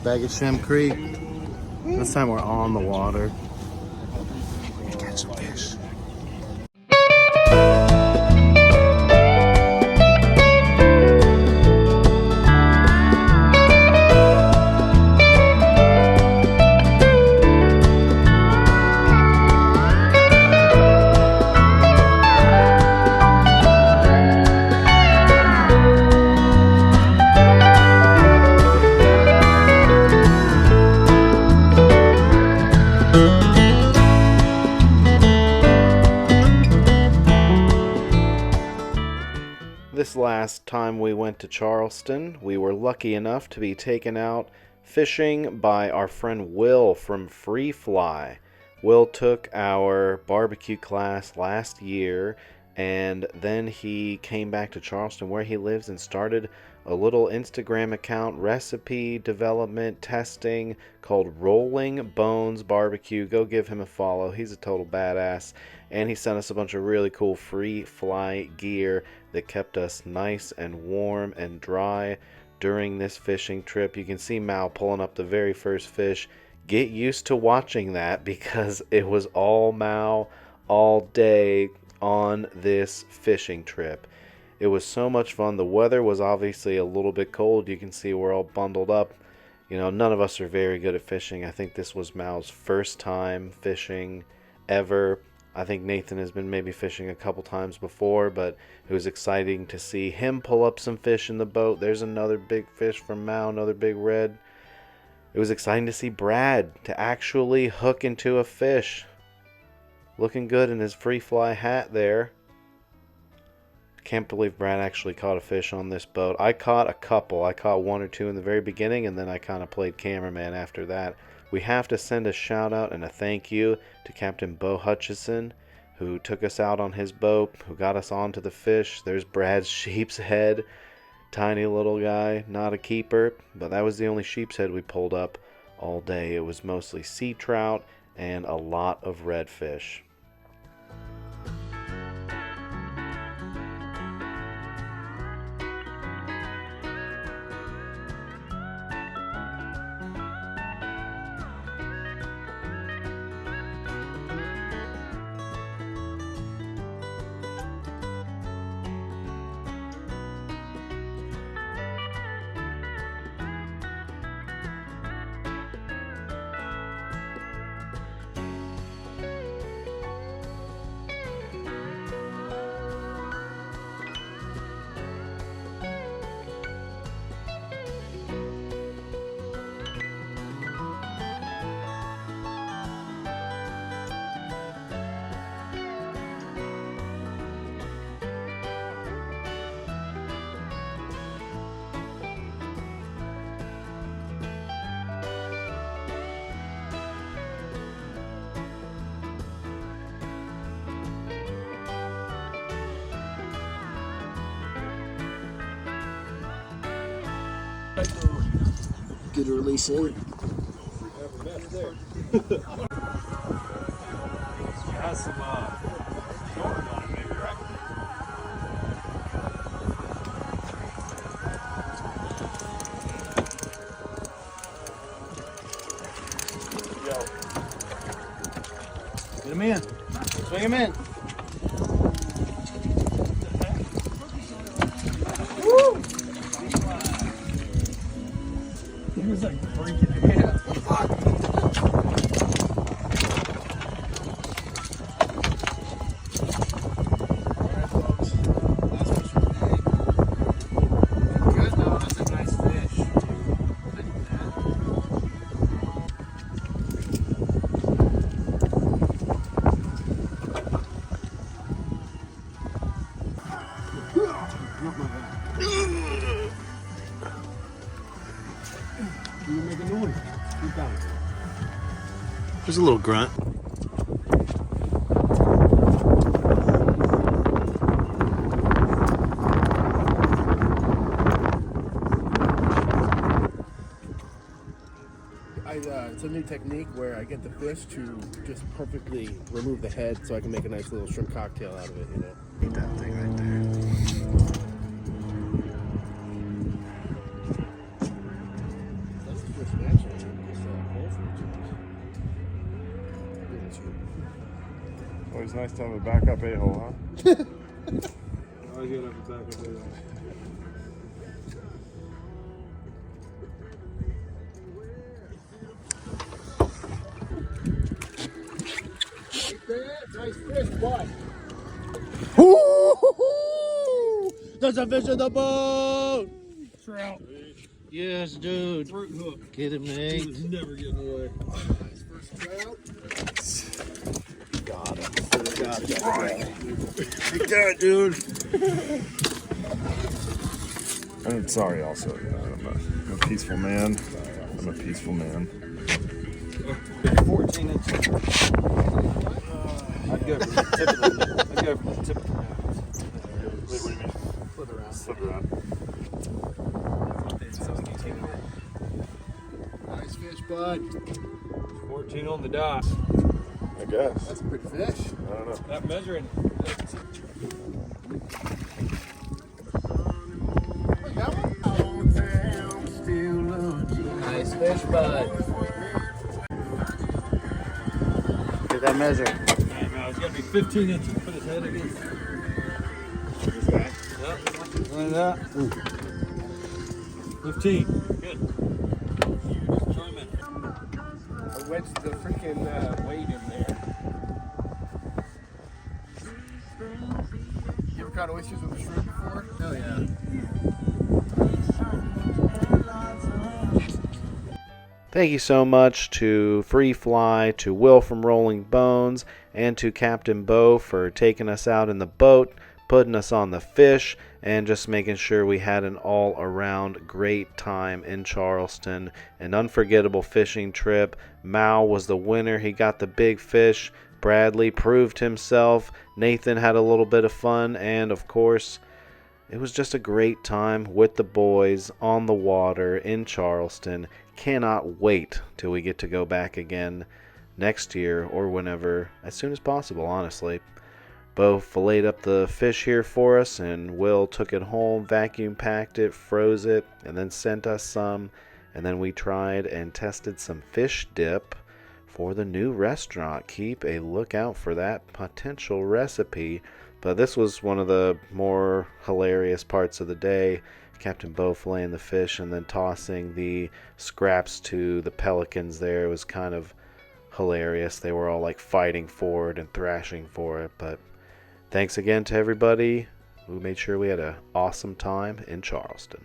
Back at Shem Creek. This time we're on the water. Gonna catch some fish. This last time we went to Charleston, we were lucky enough to be taken out fishing by our friend Will from Free Fly. Will took our barbecue class last year, and then he came back to Charleston where he lives and started a little Instagram account, recipe development, testing, called Rolling Bones Barbecue. Go give him a follow. He's a total badass. And he sent us a bunch of really cool Free Fly gear that kept us nice and warm and dry during this fishing trip. You can see Mal pulling up the very first fish. Get used to watching that because it was all Mal all day on this fishing trip. It was so much fun. The weather was obviously a little bit cold. You can see we're all bundled up. You know, none of us are very good at fishing. I think this was Mal's first time fishing ever. I think Nathan has been maybe fishing a couple times before, but it was exciting to see him pull up some fish in the boat. There's another big fish from Mal, another big red. It was exciting to see Brad to actually hook into a fish. Looking good in his Free Fly hat there. Can't believe Brad actually caught a fish on this boat. I caught a couple. I caught one or two in the very beginning, and then I kind of played cameraman after that. We have to send a shout out and a thank you to Captain Bo Hutchison, who took us out on his boat, who got us onto the fish. There's Brad's sheep's head. Tiny little guy, not a keeper, but that was the only sheep's head we pulled up all day. It was mostly sea trout and a lot of redfish. Good release in. Has some short on it maybe, right? Yo. Get him in. Swing him in. Woo! He was like freaking out. You make a noise. Keep going. There's a little grunt. It's a new technique where I get the fish to just perfectly remove the head so I can make a nice little shrimp cocktail out of it, you know? Eat that thing right there. Just naturally, just bowl for each other. Always nice to have a backup a-hole, huh? Always gotta have a backup a-hole. Nice fish, bud. There's a fish in the boat. Trout. Yes, dude. Fruit hook. Get him, Nate. He's never getting away. Nice first trout. Got him. Got it. Big cat, dude. I'm sorry also. I'm a peaceful man. I'm a peaceful man. 14 inches. I'd go from the tip of the nose. Wait, what do you mean? Flip around. Flip around. Nice fish, bud. 14 on the dot. I guess. That's a pretty fish. I don't know. That measuring. Nice fish, bud. Get that measure. Yeah, no, it's got to be 15 inches. Put his head against. This guy? Yep. Like that. 15. Good. Try him in. I wedged the freaking weight in there. You ever caught oysters with a shrimp before? Hell yeah. Thank you so much to Free Fly, to Will from Rolling Bones, and to Captain Bo for taking us out in the boat, putting us on the fish, and just making sure we had an all-around great time in Charleston. An unforgettable fishing trip. Mao was the winner. He got the big fish. Bradley proved himself. Nathan had a little bit of fun, and of course, it was just a great time with the boys on the water in Charleston. Cannot wait till we get to go back again next year or whenever, as soon as possible, honestly. Bo filleted up the fish here for us, and Will took it home, vacuum packed it, froze it, and then sent us some. And then we tried and tested some fish dip for the new restaurant. Keep a lookout for that potential recipe. But this was one of the more hilarious parts of the day. Captain Bo filleting the fish and then tossing the scraps to the pelicans there. It was kind of hilarious. They were all like fighting for it and thrashing for it. But thanks again to everybody who made sure we had an awesome time in Charleston.